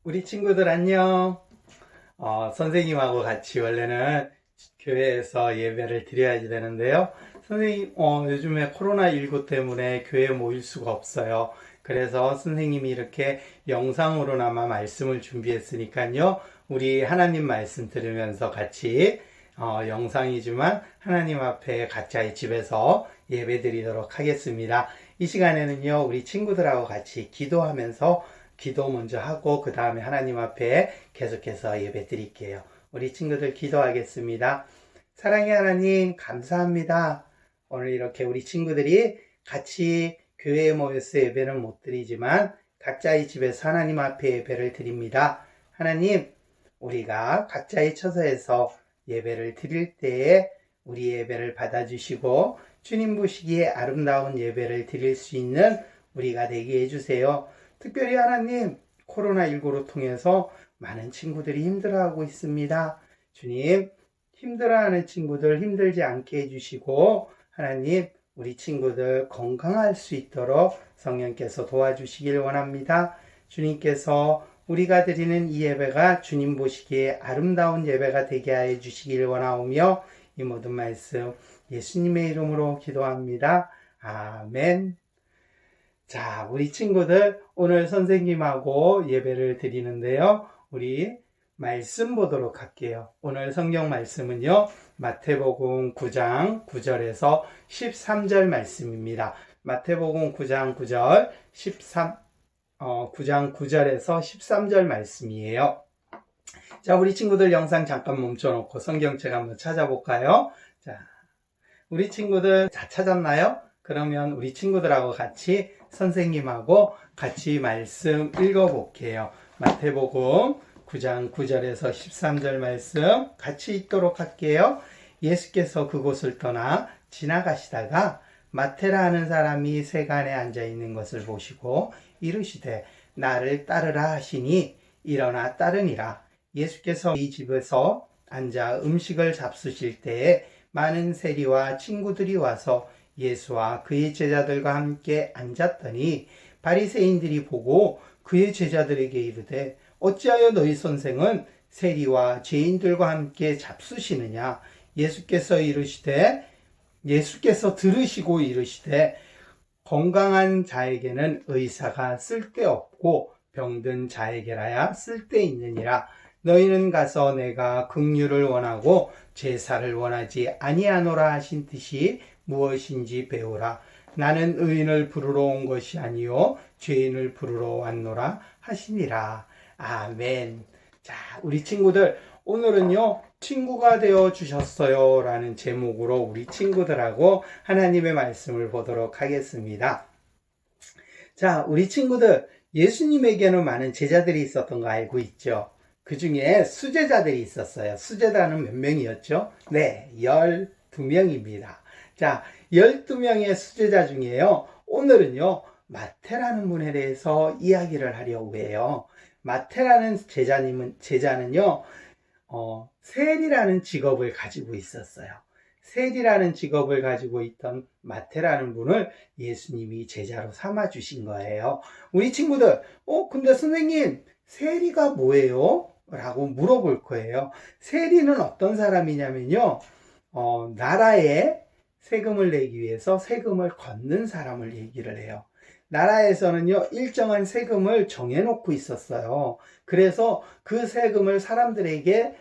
우리 친구들 안녕. 선생님하고 같이 원래는 교회에서 예배를 드려야지 되는데요. 선생님, 요즘에 코로나19 때문에 교회에 모일 수가 없어요. 그래서 선생님이 이렇게 영상으로나마 말씀을 준비했으니까요. 우리 하나님 말씀 들으면서 같이 영상이지만 하나님 앞에 각자의 집에서 예배 드리도록 하겠습니다. 이 시간에는요, 우리 친구들하고 같이 기도하면서 기도 먼저 하고 그 다음에 하나님 앞에 계속해서 예배 드릴게요. 우리 친구들 기도하겠습니다. 사랑의 하나님 감사합니다. 오늘 이렇게 우리 친구들이 같이 교회에 모여서 예배는 못 드리지만 각자의 집에서 하나님 앞에 예배를 드립니다. 하나님, 우리가 각자의 처소에서 예배를 드릴 때에 우리 예배를 받아주시고 주님 보시기에 아름다운 예배를 드릴 수 있는 우리가 되게 해주세요. 특별히 하나님, 코로나19로 통해서 많은 친구들이 힘들어하고 있습니다. 주님, 힘들어하는 친구들 힘들지 않게 해주시고 하나님, 우리 친구들 건강할 수 있도록 성령께서 도와주시길 원합니다. 주님께서 우리가 드리는 이 예배가 주님 보시기에 아름다운 예배가 되게 하여 주시길 원하오며 이 모든 말씀 예수님의 이름으로 기도합니다. 아멘. 자, 우리 친구들 오늘 선생님하고 예배를 드리는데요. 우리 말씀 보도록 할게요. 오늘 성경 말씀은요. 마태복음 9장 9절에서 13절 말씀입니다. 마태복음 9장 9절 9장 9절에서 13절 말씀이에요. 자, 우리 친구들 영상 잠깐 멈춰놓고 성경책 한번 찾아볼까요? 자, 우리 친구들 다 찾았나요? 그러면 우리 친구들하고 같이 선생님하고 같이 말씀 읽어볼게요. 마태복음 9장 9절에서 13절 말씀 같이 읽도록 할게요. 예수께서 그곳을 떠나 지나가시다가 마태라 하는 사람이 세간에 앉아있는 것을 보시고 이르시되 나를 따르라 하시니 일어나 따르니라. 예수께서 이 집에서 앉아 음식을 잡수실 때에 많은 세리와 친구들이 와서 예수와 그의 제자들과 함께 앉았더니 바리새인들이 보고 그의 제자들에게 이르되 어찌하여 너희 선생은 세리와 죄인들과 함께 잡수시느냐. 예수께서 들으시고 이르시되 건강한 자에게는 의사가 쓸데없고 병든 자에게라야 쓸데있느니라. 너희는 가서 내가 긍휼을 원하고 제사를 원하지 아니하노라 하신 뜻이 무엇인지 배우라. 나는 의인을 부르러 온 것이 아니요 죄인을 부르러 왔노라 하시니라. 아멘. 자, 우리 친구들 오늘은요 친구가 되어 주셨어요 라는 제목으로 우리 친구들하고 하나님의 말씀을 보도록 하겠습니다. 자, 우리 친구들 예수님에게는 많은 제자들이 있었던 거 알고 있죠? 그 중에 수제자들이 있었어요. 수제자는 몇 명이었죠? 네, 12명입니다. 자, 12명의 수제자 중에요. 오늘은요, 마태라는 분에 대해서 이야기를 하려고 해요. 마태라는 제자는요, 세리라는 직업을 가지고 있었어요. 세리라는 직업을 가지고 있던 마태라는 분을 예수님이 제자로 삼아 주신 거예요. 우리 친구들, 근데 선생님, 세리가 뭐예요? 라고 물어볼 거예요. 세리는 어떤 사람이냐면요, 나라에 세금을 내기 위해서 세금을 걷는 사람을 얘기를 해요. 나라에서는요, 일정한 세금을 정해놓고 있었어요. 그래서 그 세금을 사람들에게,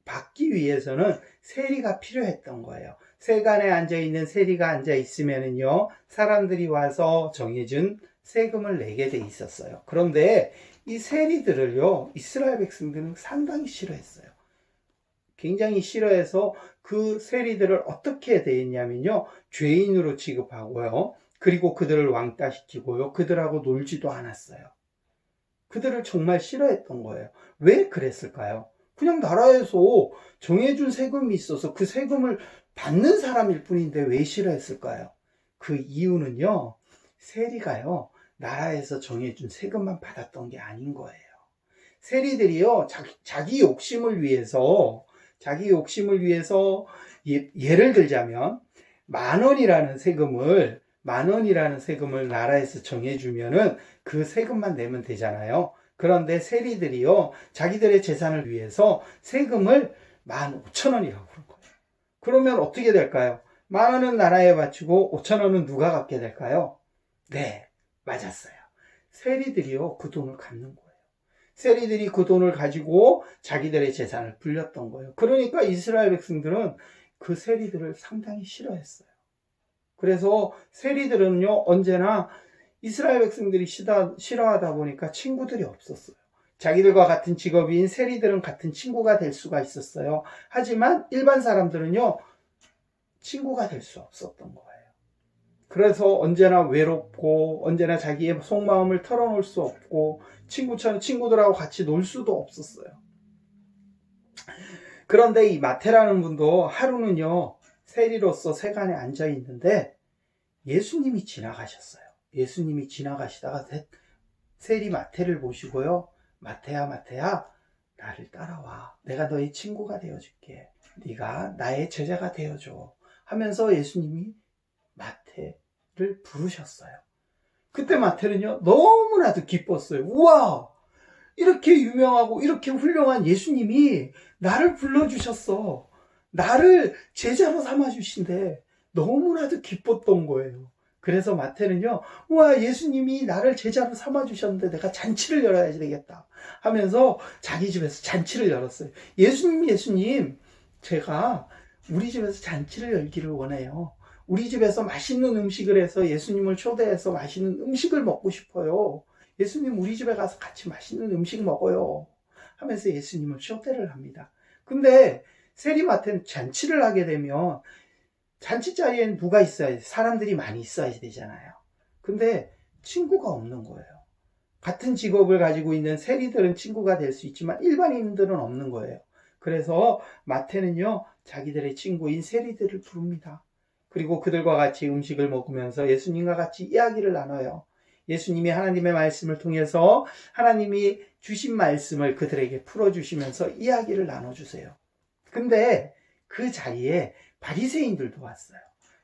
받기 위해서는 세리가 필요했던 거예요. 세간에 앉아있는 세리가 앉아있으면은요, 사람들이 와서 정해준 세금을 내게 돼 있었어요. 그런데 이 세리들을요, 이스라엘 백성들은 상당히 싫어했어요. 굉장히 싫어해서 그 세리들을 어떻게 대했냐면요, 죄인으로 취급하고요, 그리고 그들을 왕따시키고요, 그들하고 놀지도 않았어요. 그들을 정말 싫어했던 거예요. 왜 그랬을까요? 그냥 나라에서 정해준 세금이 있어서 그 세금을 받는 사람일 뿐인데 왜 싫어했을까요? 그 이유는요, 세리가요, 나라에서 정해준 세금만 받았던 게 아닌 거예요. 세리들이요, 자기 욕심을 위해서 예를 들자면 만 원이라는 세금을 나라에서 정해주면은 그 세금만 내면 되잖아요. 그런데 세리들이요, 자기들의 재산을 위해서 세금을 15,000원이라고 그런 거예요. 그러면 어떻게 될까요? 10,000원은 나라에 바치고 5,000원은 누가 갖게 될까요? 네, 맞았어요. 세리들이요, 그 돈을 갖는 거예요. 세리들이 그 돈을 가지고 자기들의 재산을 불렸던 거예요. 그러니까 이스라엘 백성들은 그 세리들을 상당히 싫어했어요. 그래서 세리들은요, 언제나 이스라엘 백성들이 싫어하다 보니까 친구들이 없었어요. 자기들과 같은 직업인 세리들은 같은 친구가 될 수가 있었어요. 하지만 일반 사람들은요, 친구가 될 수 없었던 거예요. 그래서 언제나 외롭고 언제나 자기의 속마음을 털어놓을 수 없고 친구들하고 같이 놀 수도 없었어요. 그런데 이 마태라는 분도 하루는요, 세리로서 세간에 앉아 있는데 예수님이 지나가셨어요. 예수님이 지나가시다가 세리 마태를 보시고요, 마태야, 마태야, 나를 따라와. 내가 너의 친구가 되어줄게. 네가 나의 제자가 되어줘. 하면서 예수님이 마태를 부르셨어요. 그때 마태는요, 너무나도 기뻤어요. 우와! 이렇게 유명하고 이렇게 훌륭한 예수님이 나를 불러주셨어. 나를 제자로 삼아주신대. 너무나도 기뻤던 거예요. 그래서 마태는요, 우와, 예수님이 나를 제자로 삼아주셨는데 내가 잔치를 열어야 되겠다 하면서 자기 집에서 잔치를 열었어요. 예수님, 제가 우리 집에서 잔치를 열기를 원해요. 우리 집에서 맛있는 음식을 해서 예수님을 초대해서 맛있는 음식을 먹고 싶어요. 예수님, 우리 집에 가서 같이 맛있는 음식 먹어요. 하면서 예수님을 초대를 합니다. 근데 세리마태는 잔치를 하게 되면 잔치 자리엔 누가 있어야지? 사람들이 많이 있어야 되잖아요. 근데 친구가 없는 거예요. 같은 직업을 가지고 있는 세리들은 친구가 될 수 있지만 일반인들은 없는 거예요. 그래서 마태는요, 자기들의 친구인 세리들을 부릅니다. 그리고 그들과 같이 음식을 먹으면서 예수님과 같이 이야기를 나눠요. 예수님이 하나님의 말씀을 통해서 하나님이 주신 말씀을 그들에게 풀어주시면서 이야기를 나눠주세요. 근데 그 자리에 바리새인들도 왔어요.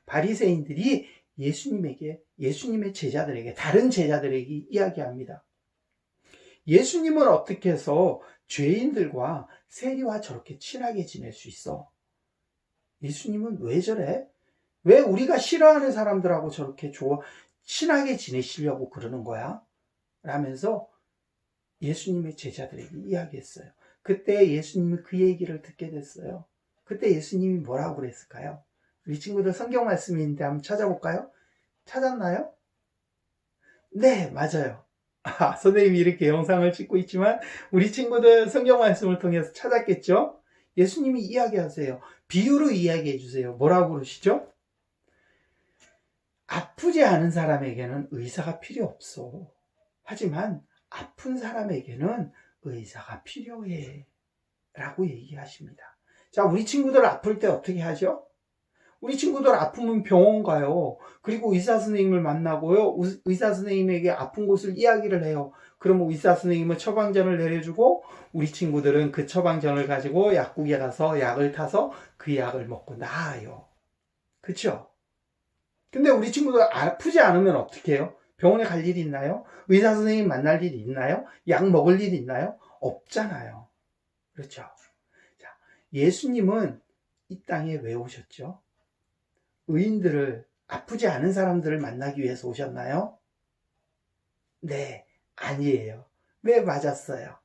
바리새인들이 예수님의 제자들에게, 다른 제자들에게 이야기합니다. 예수님은 어떻게 해서 죄인들과 세리와 저렇게 친하게 지낼 수 있어? 예수님은 왜 저래? 왜 우리가 싫어하는 사람들하고 저렇게 친하게 지내시려고 그러는 거야? 라면서 예수님의 제자들에게 이야기했어요. 그때 예수님이 그 얘기를 듣게 됐어요. 그때 예수님이 뭐라고 그랬을까요? 우리 친구들 성경 말씀이 있는데 한번 찾아볼까요? 찾았나요? 네, 맞아요. 선생님이 이렇게 영상을 찍고 있지만 우리 친구들 성경 말씀을 통해서 찾았겠죠? 예수님이 이야기하세요. 비유로 이야기해 주세요. 뭐라고 그러시죠? 아프지 않은 사람에게는 의사가 필요 없어. 하지만 아픈 사람에게는 의사가 필요해. 라고 얘기하십니다. 자, 우리 친구들 아플 때 어떻게 하죠? 우리 친구들 아프면 병원 가요. 그리고 의사 선생님을 만나고요. 의사 선생님에게 아픈 곳을 이야기를 해요. 그러면 의사 선생님은 처방전을 내려주고 우리 친구들은 그 처방전을 가지고 약국에 가서 약을 타서 그 약을 먹고 나아요. 그렇죠? 근데 우리 친구들 아프지 않으면 어떻게 해요? 병원에 갈 일이 있나요? 의사 선생님 만날 일이 있나요? 약 먹을 일이 있나요? 없잖아요. 그렇죠? 자, 예수님은 이 땅에 왜 오셨죠? 의인들을, 아프지 않은 사람들을 만나기 위해서 오셨나요? 네, 아니에요. 네, 맞았어요.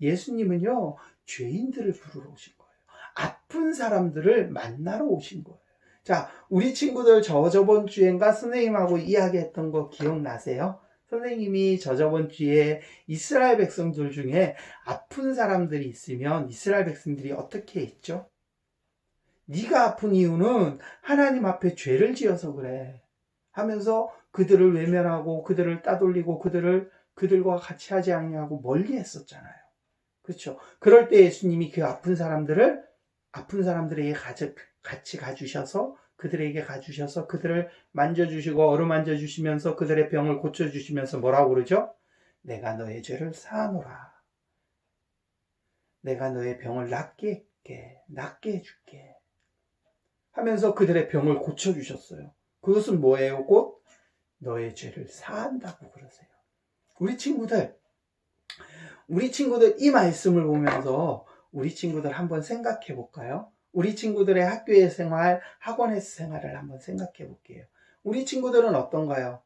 예수님은요, 죄인들을 부르러 오신 거예요. 아픈 사람들을 만나러 오신 거예요. 자, 우리 친구들 저번 주엔가 선생님하고 이야기했던 거 기억나세요? 선생님이 저번 주에 이스라엘 백성들 중에 아픈 사람들이 있으면 이스라엘 백성들이 어떻게 했죠? 네가 아픈 이유는 하나님 앞에 죄를 지어서 그래 하면서 그들을 외면하고 그들을 따돌리고 그들과 같이 하지 않냐고 멀리 했었잖아요. 그렇죠? 그럴 때 예수님이 그 아픈 사람들에게 같이 가주셔서 그들을 만져주시고 어루만져 주시면서 그들의 병을 고쳐주시면서 뭐라고 그러죠? 내가 너의 죄를 사하노라. 내가 너의 병을 낫게 해줄게. 하면서 그들의 병을 고쳐주셨어요. 그것은 뭐예요? 곧 너의 죄를 사한다고 그러세요. 우리 친구들, 우리 친구들 이 말씀을 보면서 우리 친구들 한번 생각해 볼까요? 우리 친구들의 학교의 생활, 학원의 생활을 한번 생각해 볼게요. 우리 친구들은 어떤가요?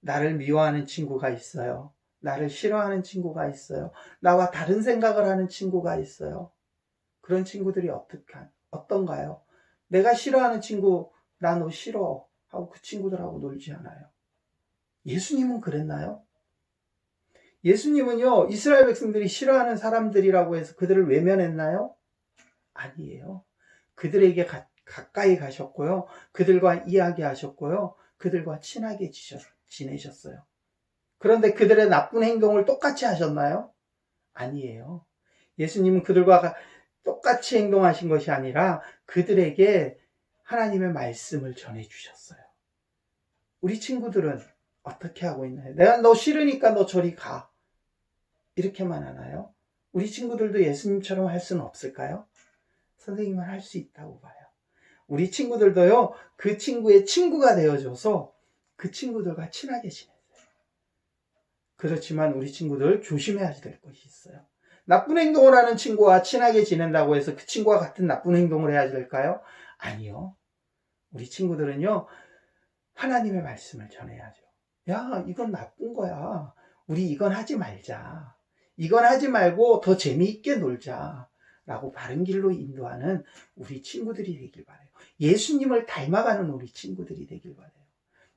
나를 미워하는 친구가 있어요. 나를 싫어하는 친구가 있어요. 나와 다른 생각을 하는 친구가 있어요. 그런 친구들이 어떤가요? 내가 싫어하는 친구, 나 너 싫어 하고 그 친구들하고 놀지 않아요. 예수님은 그랬나요? 예수님은요, 이스라엘 백성들이 싫어하는 사람들이라고 해서 그들을 외면했나요? 아니에요. 그들에게 가까이 가셨고요. 그들과 이야기하셨고요. 그들과 친하게 지내셨어요. 그런데 그들의 나쁜 행동을 똑같이 하셨나요? 아니에요. 예수님은 그들과 똑같이 행동하신 것이 아니라 그들에게 하나님의 말씀을 전해주셨어요. 우리 친구들은 어떻게 하고 있나요? 내가 너 싫으니까 너 저리 가. 이렇게만 하나요? 우리 친구들도 예수님처럼 할 수는 없을까요? 선생님은 할 수 있다고 봐요. 우리 친구들도요, 그 친구의 친구가 되어줘서 그 친구들과 친하게 지내세요. 그렇지만 우리 친구들 조심해야 될 것이 있어요. 나쁜 행동을 하는 친구와 친하게 지낸다고 해서 그 친구와 같은 나쁜 행동을 해야 될까요? 아니요. 우리 친구들은요, 하나님의 말씀을 전해야죠. 야, 이건 나쁜 거야. 우리 이건 하지 말자. 이건 하지 말고 더 재미있게 놀자. 라고 바른 길로 인도하는 우리 친구들이 되길 바라요. 예수님을 닮아가는 우리 친구들이 되길 바라요.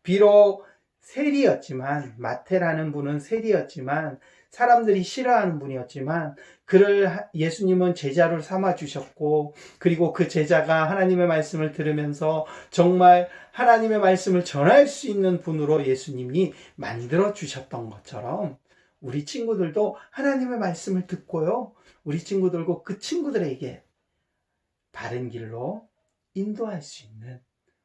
비록 세리였지만, 마태라는 분은 세리였지만, 사람들이 싫어하는 분이었지만, 그를 예수님은 제자로 삼아 주셨고, 그리고 그 제자가 하나님의 말씀을 들으면서 정말 하나님의 말씀을 전할 수 있는 분으로 예수님이 만들어 주셨던 것처럼, 우리 친구들도 하나님의 말씀을 듣고요, 우리 친구들과 그 친구들에게 바른 길로 인도할 수 있는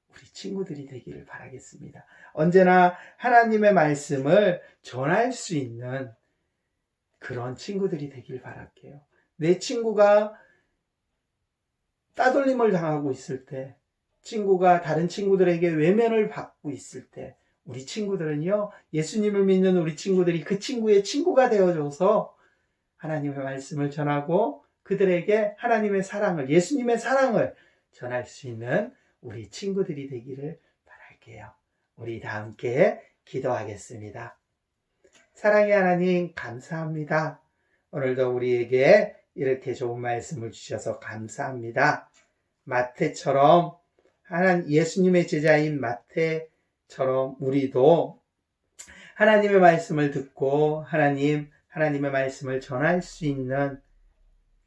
우리 친구들이 되기를 바라겠습니다. 언제나 하나님의 말씀을 전할 수 있는 그런 친구들이 되길 바랄게요. 내 친구가 따돌림을 당하고 있을 때, 친구가 다른 친구들에게 외면을 받고 있을 때, 우리 친구들은요, 예수님을 믿는 우리 친구들이 그 친구의 친구가 되어줘서 하나님의 말씀을 전하고 그들에게 하나님의 사랑을, 예수님의 사랑을 전할 수 있는 우리 친구들이 되기를 바랄게요. 우리 다 함께 기도하겠습니다. 사랑의 하나님, 감사합니다. 오늘도 우리에게 이렇게 좋은 말씀을 주셔서 감사합니다. 마태처럼, 예수님의 제자인 마태처럼 우리도 하나님의 말씀을 듣고 하나님의 말씀을 전할 수 있는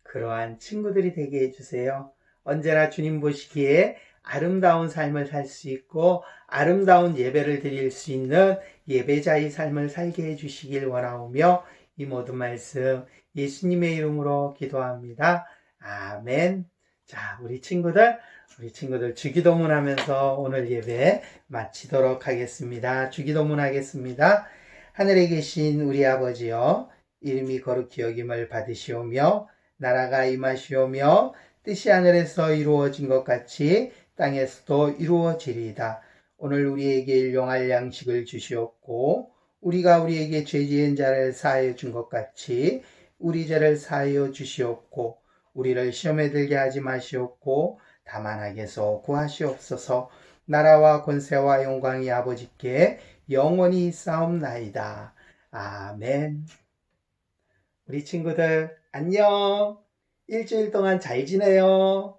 그러한 친구들이 되게 해주세요. 언제나 주님 보시기에 아름다운 삶을 살 수 있고 아름다운 예배를 드릴 수 있는 예배자의 삶을 살게 해주시길 원하오며 이 모든 말씀 예수님의 이름으로 기도합니다. 아멘. 자, 우리 친구들 주기도문 하면서 오늘 예배 마치도록 하겠습니다. 주기도문 하겠습니다. 하늘에 계신 우리 아버지여, 이름이 거룩히 여김을 받으시오며 나라가 임하시오며 뜻이 하늘에서 이루어진 것 같이 땅에서도 이루어지리이다. 오늘 우리에게 일용할 양식을 주시옵고 우리가 우리에게 죄 지은 자를 사하여 준 것 같이 우리 죄를 사하여 주시옵고 우리를 시험에 들게 하지 마시옵고 다만 악에서 구하시옵소서. 나라와 권세와 영광이 아버지께 영원히 있사옵나이다. 아멘. 우리 친구들 안녕. 일주일 동안 잘 지내요.